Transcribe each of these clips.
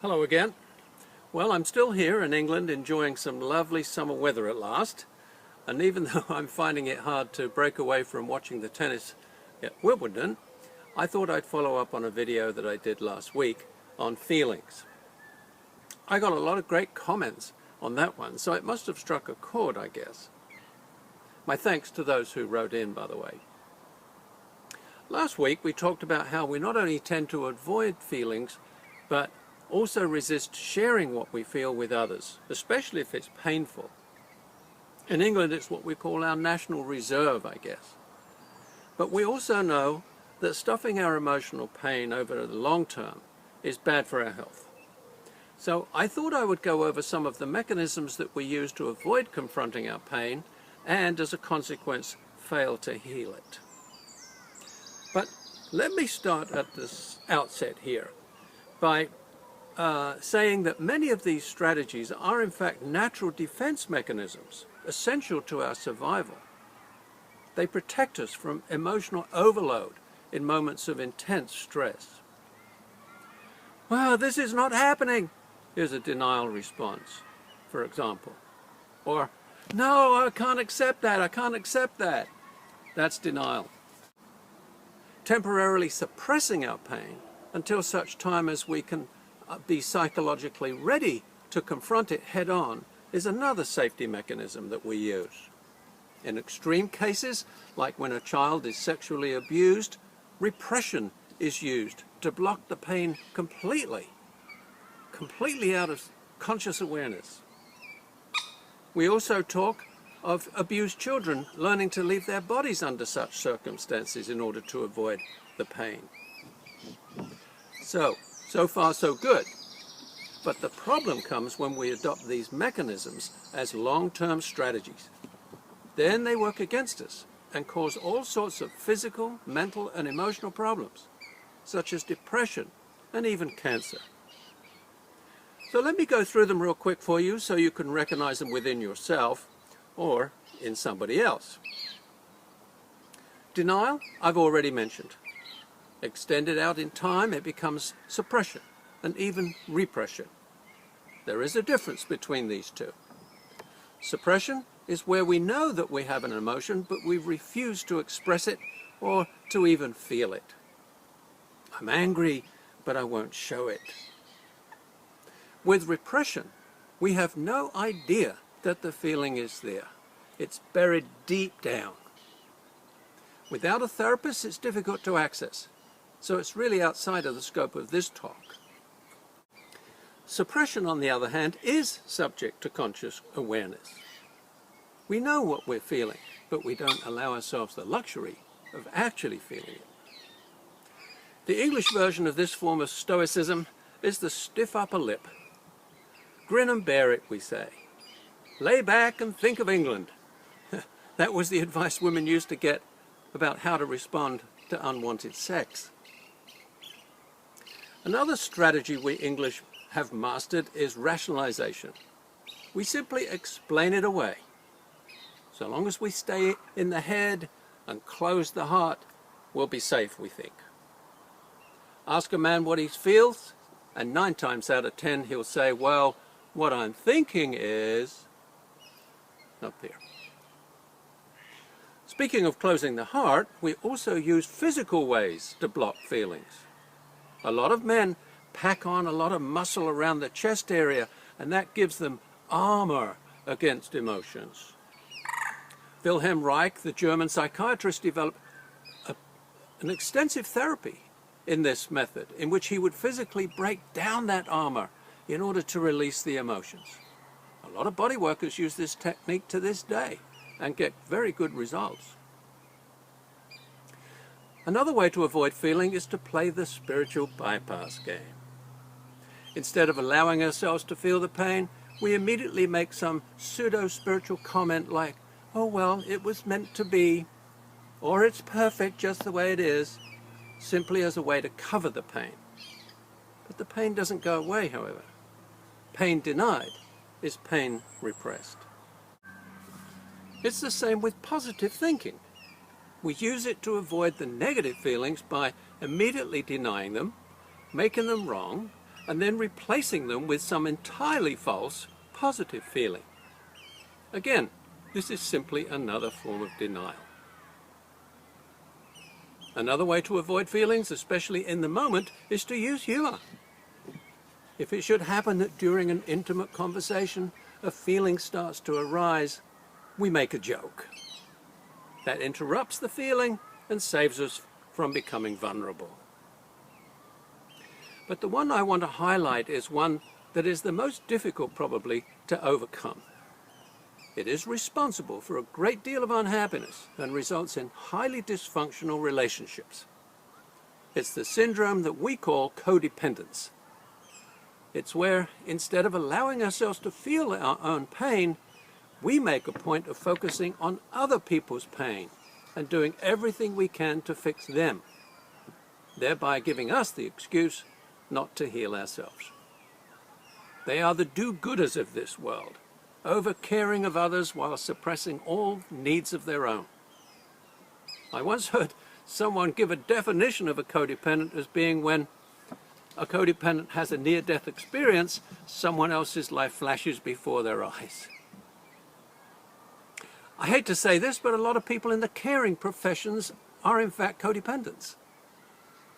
Hello again. Well, I'm still here in England enjoying some lovely summer weather at last, and even though I'm finding it hard to break away from watching the tennis at Wimbledon, I thought I'd follow up on a video that I did last week on feelings. I got a lot of great comments on that one, so it must have struck a chord, I guess. My thanks to those who wrote in, by the way. Last week we talked about how we not only tend to avoid feelings, but also resist sharing what we feel with others, especially if it's painful. In England, it's what we call our national reserve, I guess. But we also know that stuffing our emotional pain over the long term is bad for our health. So I thought I would go over some of the mechanisms that we use to avoid confronting our pain and, as a consequence, fail to heal it. But let me start at this outset here by saying that many of these strategies are in fact natural defense mechanisms essential to our survival. They protect us from emotional overload in moments of intense stress. Well, this is not happening. Here's a denial response, for example. Or, no, I can't accept that, I can't accept that. That's denial. Temporarily suppressing our pain until such time as we can be psychologically ready to confront it head-on is another safety mechanism that we use. In extreme cases, like when a child is sexually abused, repression is used to block the pain completely out of conscious awareness. We also talk of abused children learning to leave their bodies under such circumstances in order to avoid the pain. So far so good. But the problem comes when we adopt these mechanisms as long-term strategies. Then they work against us and cause all sorts of physical, mental, and emotional problems, such as depression and even cancer. So let me go through them real quick for you so you can recognize them within yourself or in somebody else. Denial, I've already mentioned. Extended out in time, it becomes suppression and even repression. There is a difference between these two. Suppression is where we know that we have an emotion, but we refuse to express it or to even feel it. I'm angry, but I won't show it. With repression, we have no idea that the feeling is there. It's buried deep down. Without a therapist, it's difficult to access. So it's really outside of the scope of this talk. Suppression, on the other hand, is subject to conscious awareness. We know what we're feeling, but we don't allow ourselves the luxury of actually feeling it. The English version of this form of stoicism is the stiff upper lip. Grin and bear it, we say. Lay back and think of England. That was the advice women used to get about how to respond to unwanted sex. Another strategy we English have mastered is rationalization. We simply explain it away. So long as we stay in the head and close the heart, we'll be safe, we think. Ask a man what he feels, and 9 times out of 10 he'll say, well, what I'm thinking is up there. Speaking of closing the heart, we also use physical ways to block feelings. A lot of men pack on a lot of muscle around the chest area, and that gives them armor against emotions. Wilhelm Reich, the German psychiatrist, developed an extensive therapy in this method, in which he would physically break down that armor in order to release the emotions. A lot of body workers use this technique to this day and get very good results. Another way to avoid feeling is to play the spiritual bypass game. Instead of allowing ourselves to feel the pain, we immediately make some pseudo-spiritual comment like, oh well, it was meant to be, or it's perfect just the way it is, simply as a way to cover the pain. But the pain doesn't go away, however. Pain denied is pain repressed. It's the same with positive thinking. We use it to avoid the negative feelings by immediately denying them, making them wrong, and then replacing them with some entirely false positive feeling. Again, this is simply another form of denial. Another way to avoid feelings, especially in the moment, is to use humor. If it should happen that during an intimate conversation a feeling starts to arise, we make a joke. That interrupts the feeling and saves us from becoming vulnerable. But the one I want to highlight is one that is the most difficult probably to overcome. It is responsible for a great deal of unhappiness and results in highly dysfunctional relationships. It's the syndrome that we call codependence. It's where, instead of allowing ourselves to feel our own pain, we make a point of focusing on other people's pain and doing everything we can to fix them, thereby giving us the excuse not to heal ourselves. They are the do-gooders of this world, over-caring of others while suppressing all needs of their own. I once heard someone give a definition of a codependent as being when a codependent has a near-death experience, someone else's life flashes before their eyes. I hate to say this, but a lot of people in the caring professions are in fact codependents.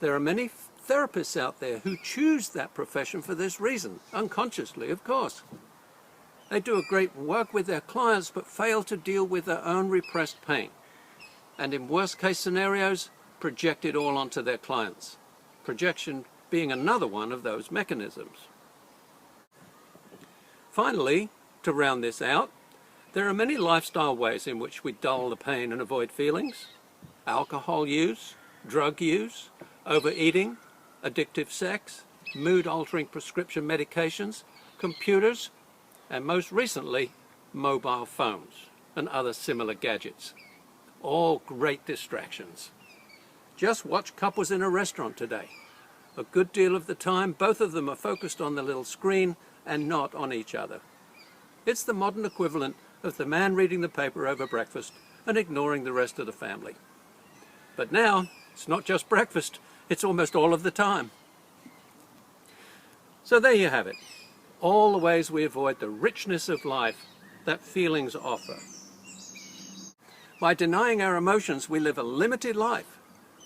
There are many therapists out there who choose that profession for this reason, unconsciously, of course. They do a great work with their clients but fail to deal with their own repressed pain, and in worst-case scenarios, project it all onto their clients. Projection being another one of those mechanisms. Finally, to round this out, there are many lifestyle ways in which we dull the pain and avoid feelings. Alcohol use, drug use, overeating, addictive sex, mood-altering prescription medications, computers, and most recently, mobile phones and other similar gadgets. All great distractions. Just watch couples in a restaurant today. A good deal of the time, both of them are focused on the little screen and not on each other. It's the modern equivalent of the man reading the paper over breakfast and ignoring the rest of the family. But now, it's not just breakfast, it's almost all of the time. So there you have it. All the ways we avoid the richness of life that feelings offer. By denying our emotions, we live a limited life,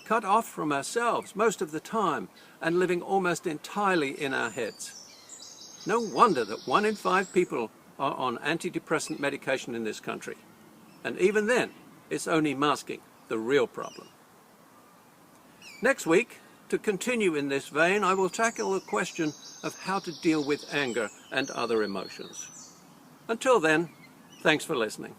cut off from ourselves most of the time and living almost entirely in our heads. No wonder that 1 in 5 people are on antidepressant medication in this country. And even then, it's only masking the real problem. Next week, to continue in this vein, I will tackle the question of how to deal with anger and other emotions. Until then, thanks for listening.